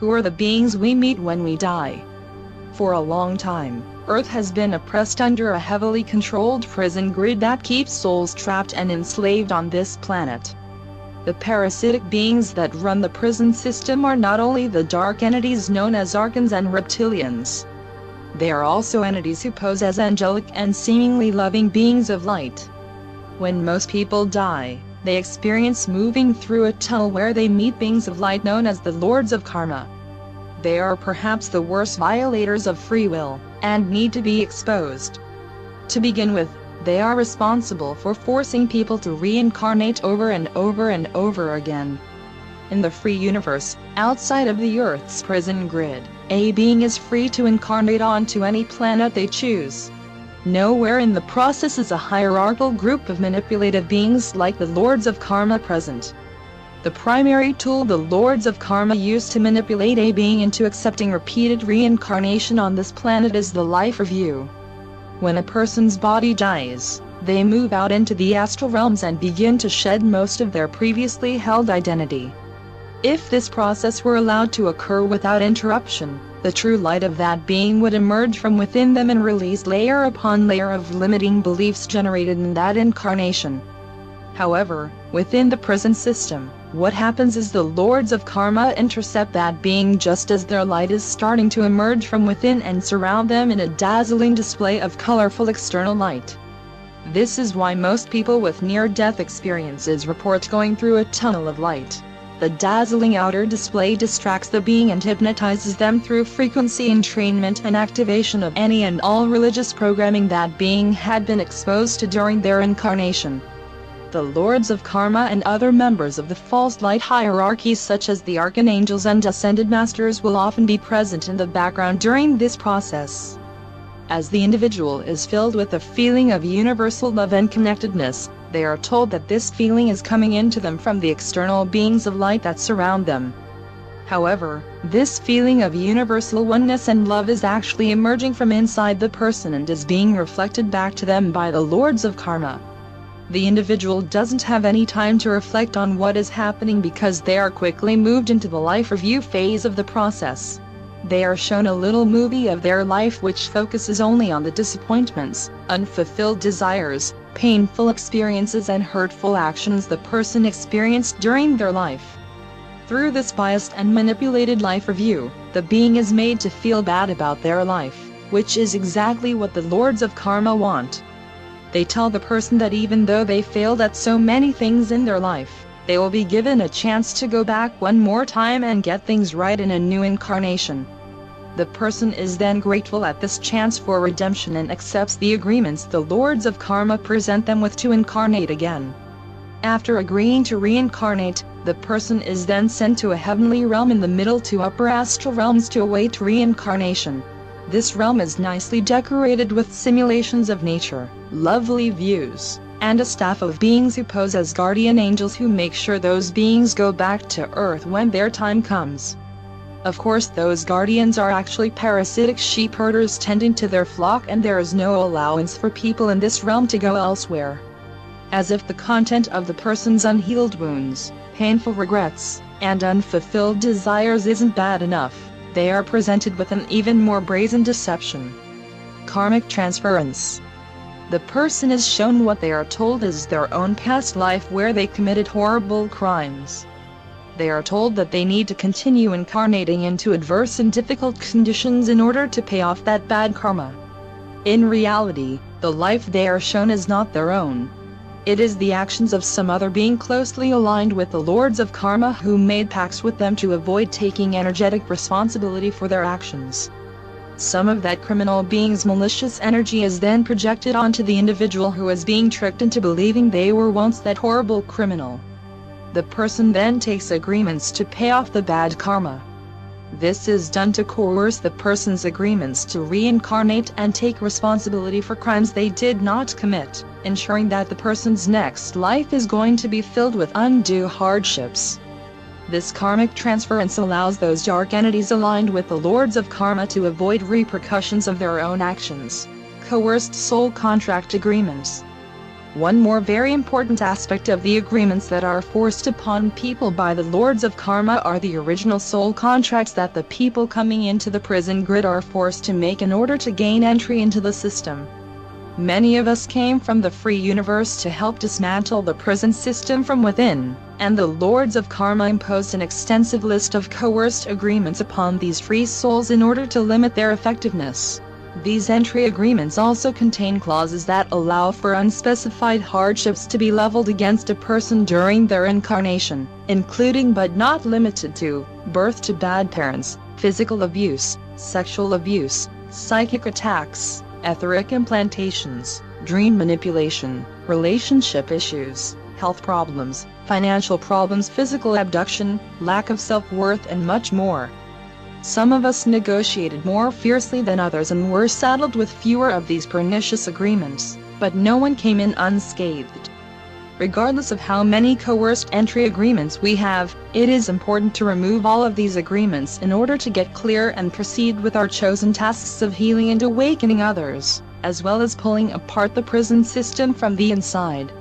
who are the beings we meet when we die. For a long time, Earth has been oppressed under a heavily controlled prison grid that keeps souls trapped and enslaved on this planet. The parasitic beings that run the prison system are not only the dark entities known as archons and reptilians. They are also entities who pose as angelic and seemingly loving beings of light. When most people die, they experience moving through a tunnel where they meet beings of light known as the Lords of Karma. They are perhaps the worst violators of free will, and need to be exposed. To begin with, they are responsible for forcing people to reincarnate over and over and over again. In the free universe, outside of the Earth's prison grid, a being is free to incarnate onto any planet they choose. Nowhere in the process is a hierarchical group of manipulative beings like the Lords of Karma present. The primary tool the Lords of Karma use to manipulate a being into accepting repeated reincarnation on this planet is the life review. When a person's body dies, they move out into the astral realms and begin to shed most of their previously held identity. If this process were allowed to occur without interruption, the true light of that being would emerge from within them and release layer upon layer of limiting beliefs generated in that incarnation. However, within the prison system, what happens is the Lords of Karma intercept that being just as their light is starting to emerge from within and surround them in a dazzling display of colorful external light. This is why most people with near-death experiences report going through a tunnel of light. The dazzling outer display distracts the being and hypnotizes them through frequency entrainment and activation of any and all religious programming that being had been exposed to during their incarnation. The Lords of Karma and other members of the false light hierarchies such as the archangels and ascended masters will often be present in the background during this process. As the individual is filled with a feeling of universal love and connectedness, they are told that this feeling is coming into them from the external beings of light that surround them. However, this feeling of universal oneness and love is actually emerging from inside the person and is being reflected back to them by the Lords of Karma. The individual doesn't have any time to reflect on what is happening because they are quickly moved into the life review phase of the process. They are shown a little movie of their life which focuses only on the disappointments, unfulfilled desires, painful experiences and hurtful actions the person experienced during their life. Through this biased and manipulated life review, the being is made to feel bad about their life, which is exactly what the Lords of Karma want. They tell the person that even though they failed at so many things in their life, they will be given a chance to go back one more time and get things right in a new incarnation. The person is then grateful at this chance for redemption and accepts the agreements the Lords of Karma present them with to incarnate again. After agreeing to reincarnate, the person is then sent to a heavenly realm in the middle to upper astral realms to await reincarnation. This realm is nicely decorated with simulations of nature, lovely views, and a staff of beings who pose as guardian angels who make sure those beings go back to Earth when their time comes. Of course, those guardians are actually parasitic sheep herders tending to their flock, and there is no allowance for people in this realm to go elsewhere. As if the content of the person's unhealed wounds, painful regrets, and unfulfilled desires isn't bad enough, they are presented with an even more brazen deception. Karmic transference. The person is shown what they are told is their own past life where they committed horrible crimes. They are told that they need to continue incarnating into adverse and difficult conditions in order to pay off that bad karma. In reality, the life they are shown is not their own. It is the actions of some other being closely aligned with the Lords of Karma who made pacts with them to avoid taking energetic responsibility for their actions. Some of that criminal being's malicious energy is then projected onto the individual who is being tricked into believing they were once that horrible criminal. The person then takes agreements to pay off the bad karma. This is done to coerce the person's agreements to reincarnate and take responsibility for crimes they did not commit, ensuring that the person's next life is going to be filled with undue hardships. This karmic transference allows those dark entities aligned with the Lords of Karma to avoid repercussions of their own actions. Coerced soul contract agreements. One more very important aspect of the agreements that are forced upon people by the Lords of Karma are the original soul contracts that the people coming into the prison grid are forced to make in order to gain entry into the system. Many of us came from the free universe to help dismantle the prison system from within, and the Lords of Karma imposed an extensive list of coerced agreements upon these free souls in order to limit their effectiveness. These entry agreements also contain clauses that allow for unspecified hardships to be leveled against a person during their incarnation, including but not limited to birth to bad parents, physical abuse, sexual abuse, psychic attacks, etheric implantations, dream manipulation, relationship issues, health problems, financial problems, physical abduction, lack of self-worth, and much more. Some of us negotiated more fiercely than others and were saddled with fewer of these pernicious agreements, but no one came in unscathed. Regardless of how many coerced entry agreements we have, it is important to remove all of these agreements in order to get clear and proceed with our chosen tasks of healing and awakening others, as well as pulling apart the prison system from the inside.